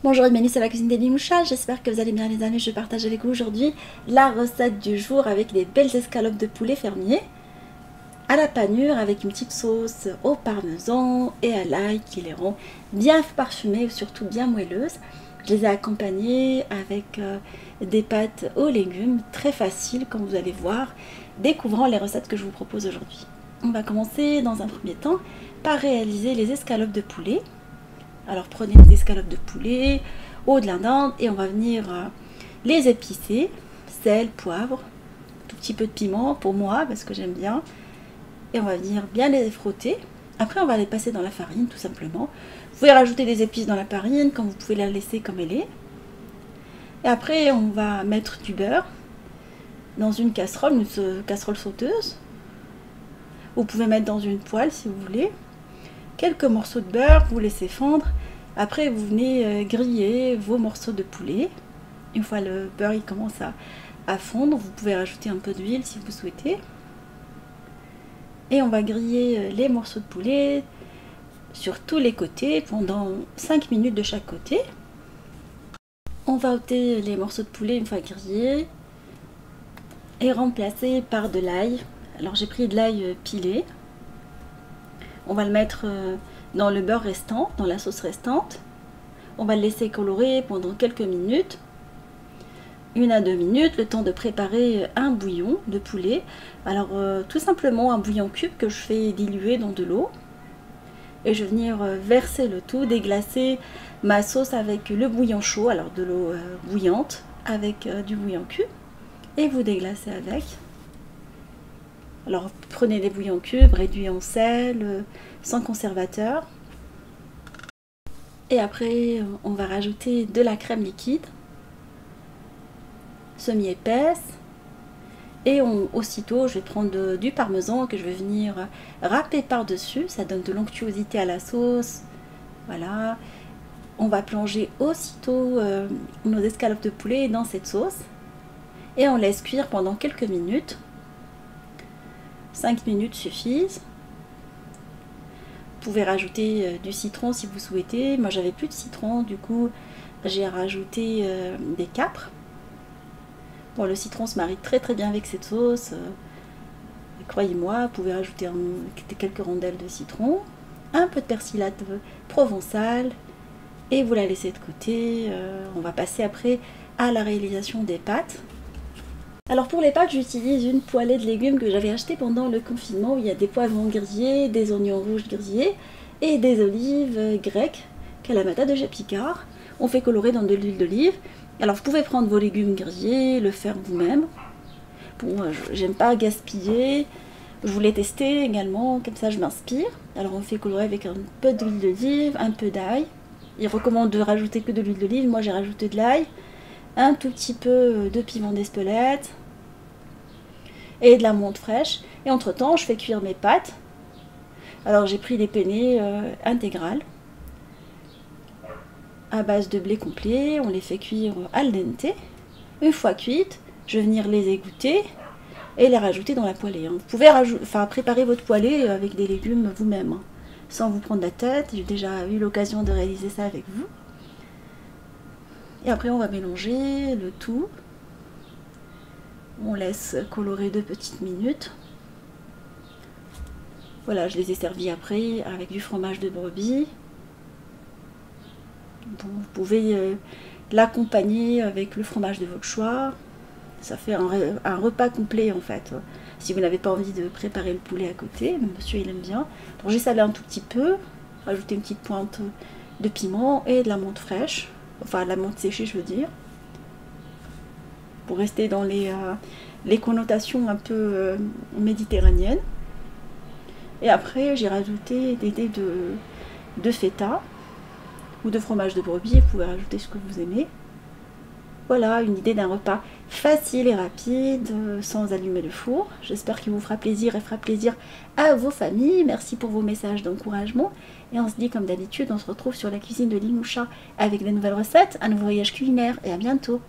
Bonjour et bienvenue sur la cuisine des Limoucha, j'espère que vous allez bien les amis. Je partage avec vous aujourd'hui la recette du jour avec des belles escalopes de poulet fermier à la panure avec une petite sauce au parmesan et à l'ail qui les rend bien parfumées, surtout bien moelleuses. Je les ai accompagnées avec des pâtes aux légumes, très faciles comme vous allez voir, découvrant les recettes que je vous propose aujourd'hui. On va commencer dans un premier temps par réaliser les escalopes de poulet. Alors prenez les escalopes de poulet, eau de l'Inde et on va venir les épicer, sel, poivre, tout petit peu de piment pour moi parce que j'aime bien. Et on va venir bien les frotter. Après on va les passer dans la farine tout simplement. Vous pouvez rajouter des épices dans la farine comme vous pouvez la laisser comme elle est. Et après on va mettre du beurre dans une casserole sauteuse. Vous pouvez mettre dans une poêle si vous voulez. Quelques morceaux de beurre, vous laissez fondre. Après, vous venez griller vos morceaux de poulet. Une fois le beurre il commence à fondre, vous pouvez rajouter un peu d'huile si vous souhaitez. Et on va griller les morceaux de poulet sur tous les côtés pendant 5 minutes de chaque côté. On va ôter les morceaux de poulet une fois grillés et remplacer par de l'ail. Alors j'ai pris de l'ail pilé. On va le mettre dans le beurre restant, dans la sauce restante. On va le laisser colorer pendant quelques minutes, 1 à 2 minutes, le temps de préparer un bouillon de poulet. Alors tout simplement un bouillon cube que je fais diluer dans de l'eau. Et je vais venir verser le tout, déglacer ma sauce avec le bouillon chaud, alors de l'eau bouillante avec du bouillon cube. Et vous déglacez avec. Alors prenez des bouillons cubes, réduits en sel, sans conservateur. Et après on va rajouter de la crème liquide, semi-épaisse. Et aussitôt je vais prendre du parmesan que je vais venir râper par-dessus. Ça donne de l'onctuosité à la sauce. Voilà. On va plonger aussitôt nos escalopes de poulet dans cette sauce. Et on laisse cuire pendant quelques minutes. 5 minutes suffisent. Vous pouvez rajouter du citron si vous souhaitez. Moi j'avais plus de citron, du coup j'ai rajouté des capres. Bon, le citron se marie très très bien avec cette sauce. Croyez-moi, vous pouvez rajouter quelques rondelles de citron, un peu de persil provençal et vous la laissez de côté. On va passer après à la réalisation des pâtes. Alors pour les pâtes, j'utilise une poêlée de légumes que j'avais acheté pendant le confinement où il y a des poivrons grillés, des oignons rouges grillés et des olives grecques, Kalamata de chez Picard. On fait colorer dans de l'huile d'olive. Alors vous pouvez prendre vos légumes grillés, le faire vous-même. Bon, j'aime pas gaspiller. Je voulais tester également, comme ça je m'inspire. Alors on fait colorer avec un peu d'huile d'olive, un peu d'ail. Il recommande de rajouter que de l'huile d'olive, moi j'ai rajouté de l'ail. Un tout petit peu de piment d'Espelette et de la menthe fraîche. Et entre temps je fais cuire mes pâtes. Alors j'ai pris des penne intégrales à base de blé complet. On les fait cuire al dente. Une fois cuites, je vais venir les égoutter et les rajouter dans la poêlée. Vous pouvez préparer votre poêlée avec des légumes vous-même, sans vous prendre la tête. J'ai déjà eu l'occasion de réaliser ça avec vous. Et après on va mélanger le tout. On laisse colorer 2 petites minutes. Voilà, je les ai servis après avec du fromage de brebis. Bon, vous pouvez l'accompagner avec le fromage de votre choix. Ça fait un repas complet en fait. Si vous n'avez pas envie de préparer le poulet à côté, monsieur il aime bien. Donc j'ai salé un tout petit peu, rajouté une petite pointe de piment et de la menthe fraîche. Enfin la menthe séchée je veux dire, pour rester dans les connotations un peu méditerranéennes. Et après j'ai rajouté des dés de feta ou de fromage de brebis, vous pouvez rajouter ce que vous aimez. Voilà une idée d'un repas facile et rapide, sans allumer le four. J'espère qu'il vous fera plaisir et fera plaisir à vos familles. Merci pour vos messages d'encouragement. Et on se dit comme d'habitude, on se retrouve sur la cuisine de Limoucha avec de nouvelles recettes, un nouveau voyage culinaire et à bientôt.